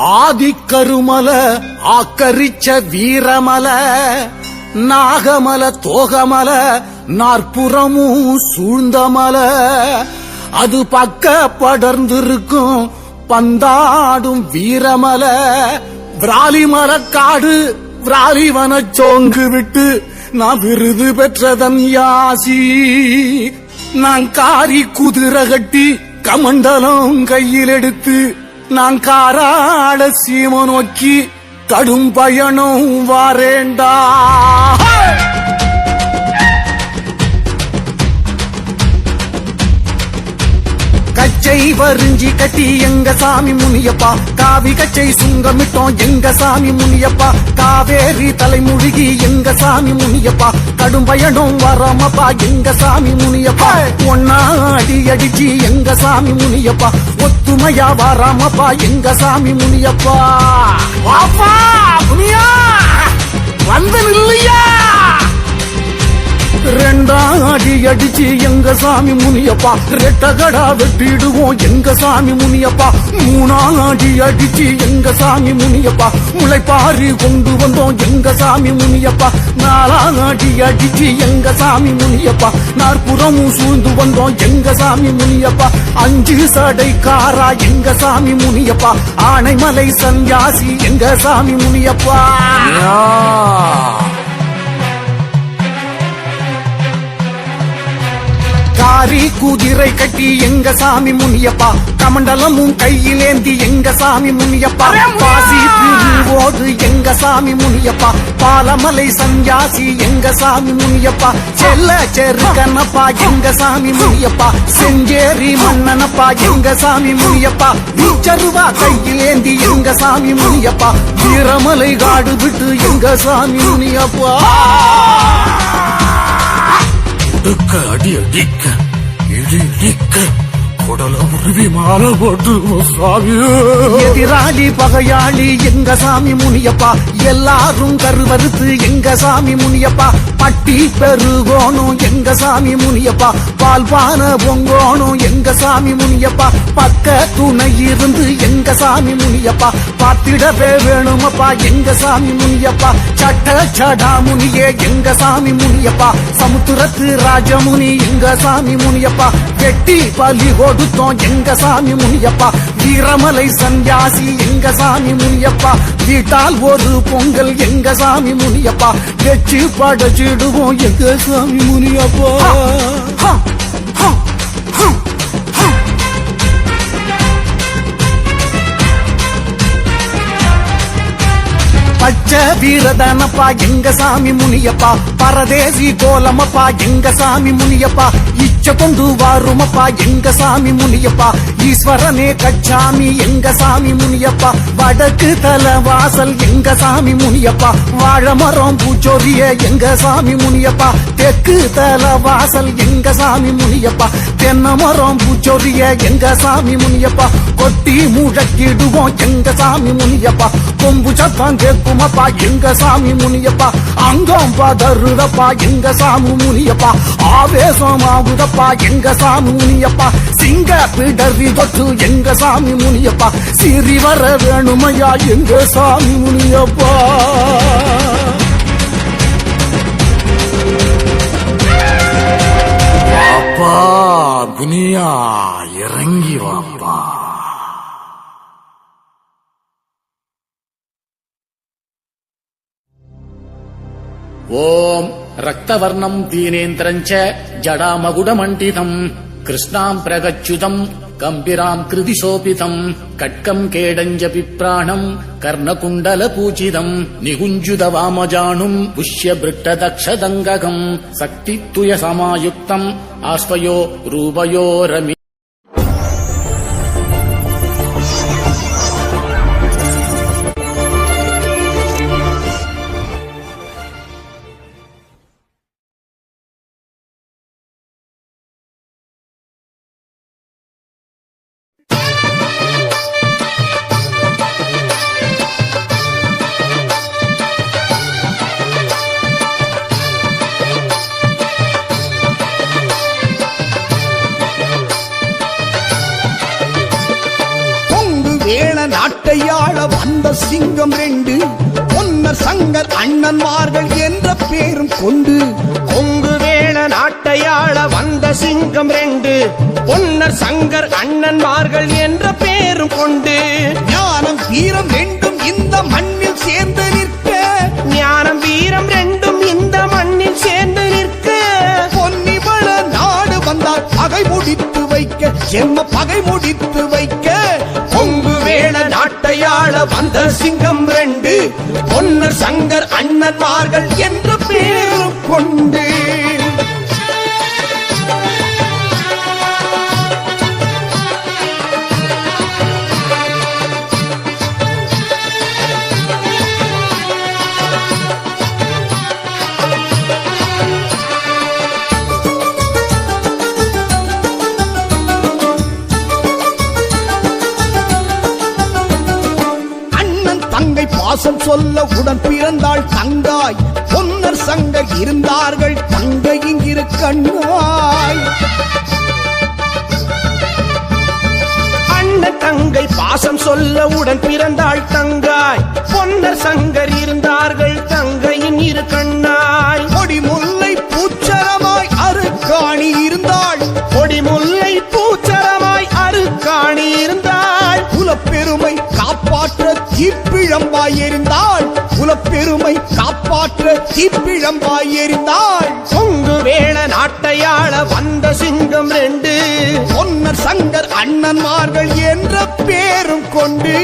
ஆதிக்கருமல ஆக்கரிச்ச வீரமல நாகமல தோகமல நாற்புறமும் சூழ்ந்தமல அது பக்க படர்ந்திருக்கும் பந்தாடும் வீரமல விராலிமரக்காடு விராலிவன சோங்கு விட்டு நான் விருது பெற்றதன் யாசி நான் காரி குதிரை கட்டி கமண்டலம் கையில் எடுத்து நான் காராட சீம நோக்கி கடும் பயணம் வாரேண்டா கச்சை வரிஞ்சி கட்டி எங்க சாமி முனியப்பா காவி கச்சை சுங்கமிட்டோம் எங்க சாமி முனியப்பா காவேரி தலைமுழுகி எங்க சாமி முனியப்பா கடும் பயணம் வரமப்பா எங்க சாமி முனியப்பா ஒன்னா அடி அடிச்சு எங்க சாமி முனியப்பா ஒத்துமையா வராமப்பா எங்க சாமி முனியப்பா வாப்பா முனியா வந்து நில்லையா ரெண்டாம் அடி அடிச்சு எங்க சாமி முனியப்பா ரெட்டகடா வெட்டிடுவோம் எங்க சாமி முனியப்பா மூணாம் அடி அடிச்சு எங்க சாமி முனியப்பா முளைப்பாரி கொண்டு வந்தோம் எங்க சாமி முனியப்பா நாலாம் அடி அடிச்சு எங்க சாமி முனியப்பா நாற்புறமும் சூழ்ந்து வந்தோம் எங்க சாமி முனியப்பா அஞ்சு சடைக்காரா எங்க சாமி முனியப்பா ஆனைமலை சன்யாசி எங்க சாமி முனியப்பா காரி குதிரை கட்டி எங்க சாமி முனியப்பா கமண்டலமும் கையிலேந்தி எங்க சாமி முனியப்பா பாசி திருவோடு எங்க சாமி முனியப்பா பாலமலை சன்யாசி எங்க சாமி முனியப்பா செல்ல செருக்கனப்பா எங்க சாமி முனியப்பா செஞ்சேரி மன்னனப்பா எங்க சாமி முனியப்பா வீச்சருவா கையிலேந்தி எங்க சாமி முனியப்பா வீரமலை காடு விட்டு எங்க சாமி முனியப்பா அடி அடிக்க இடி இடிக்க குடல உருவி மாலை போட்டு சாமி எதிராளி பகையாளி எங்க சாமி முனியப்பா எல்லாரும் கருவறுத்து எங்க சாமி முனியப்பா பட்டி பெருகோணும் எங்க சாமி முனியப்பா பால்பான பொங்கோணும் எங்க சாமி முனியப்பா பக்க துணை இருந்து எங்க சாமி முனியப்பா பார்த்திடவே வேணுமப்பா எங்க சாமி முனியப்பா சட்ட சடா முனியே எங்க சாமி முனியப்பா சமுத்திரத்து ராஜமுனி எங்க சாமி முனியப்பா வெட்டி பலி கொடுத்தோம் எங்க சாமி முனியப்பா வீரமலை சன்யாசி எங்க சாமி முனியப்பா வீட்டால் ஒரு பொங்கல் எங்க சாமி முனியப்பா வெச்சு படைச்சிடுவோம் எங்க சாமி முனியப்பா பச்சை வீரதானப்பா எங்க சாமி முனியப்பா பரதேசி கோலமப்பா எங்க சாமி முனியப்பா இச்ச கொண்டு வாருமப்பா எங்க சாமி முனியப்பா ஈஸ்வரனே கச்சாமி எங்க சாமி முனியப்பா வடக்கு தலவாசல் எங்க சாமி முனியப்பா வாழமரம் பூச்சொரிய எங்க சாமி முனியப்பா தெற்கு தலவாசல் எங்க சாமி முனியப்பா தென்னமரம் பூச்சொரிய எங்க சாமி முனியப்பா கொட்டி முழக்கிடுவோம் எங்க சாமி முனியப்பா கொம்பு சத்தம் கேட்குமப்பா எங்க சாமி முனியப்பா அங்கம் பதறுதப்பா எங்க சாமி முனியப்பா ஆவேசம் ஆகுதப்பா எங்க சாமி முனியப்பா சிங்க பிடரி தொட்டு எங்க சாமி முனியப்பா சிறி வர வேணுமையா எங்க சாமி முனியப்பா அப்பா முனியா இறங்கி வாப்பா ஓம் ரக்தவர்ணம் தீனேந்திரஞ்ச ஜடாமகுடமண்டிதம் கிருஷ்ணாம் பிரகச்சுதம் கம்பிராம் கிருதிசோபிதம் கட்கம் கேடஞ்ச பிப்ராணம் கர்ணகுண்டல பூஜிதம் நிகுஞ்சுத வாமஜானும் புஷ்ய பிருட்டதக்ஷதங்ககம் சக்தித்துய சமாயுக்தம் ஆஸ்வயோ ரூபயோரமி வேள நாட்டையாள வந்த சிங்கம் 2 பொன்னர் சங்கர் அண்ணன்மார்கள் என்ற பேரும் கொண்டு. கொங்கு வேள நாட்டையாள வந்த சிங்கம் 2 பொன்னர் சங்கர் அண்ணன்மார்கள் என்ற பேரும் கொண்டு. ஞானம் வீரம் 2ம் இந்த மண்ணில் சேர்ந்து நிற்க, ஞானம் வீரம் 2ம் இந்த மண்ணில் சேர்ந்து நிற்க, பொன்னிவள நாடு வந்தால் பகை முடித்து வைக்க, செம்ம பகை முடித்து வைக்க. கொங்கு வேள நாட்டையாள வந்த சிங்கம் 2 பொன்னர் சங்கர் அண்ணன்மார்கள் என்ற பேரும் கொண்டு. பாசம் சொல்ல உடன் பிறந்தாள் தங்காய், பொன்னர் சங்கர் இருந்தார்கள் தங்கை இங்கிரு கண்ணாய். அண்ணன் தங்கை பாசம் சொல்ல உடன் பிறந்தாள் தங்காய், பொன்னர் சங்கர் இருந்தார்கள் தங்கையின் இரு கண்ணாய். கொடிமுல்லை பூச்சரமாய் அருக்காணி இருந்தாள், கொடிமுல்லை பூச்சரமாய் அருக்காணி இருந்தாள். குலப்பெருமை காப்பாற்ற தீப்பிழம்பாய் எறிந்தாள், குலப்பெருமை காப்பாற்ற தீப்பிழம்பாய் எறிந்தாள். கொங்கு வேள நாட்டையாள வந்த சிங்கம் 2 பொன்னர் சங்கர் அண்ணன்மார்கள் என்ற பேரும் கொண்டு.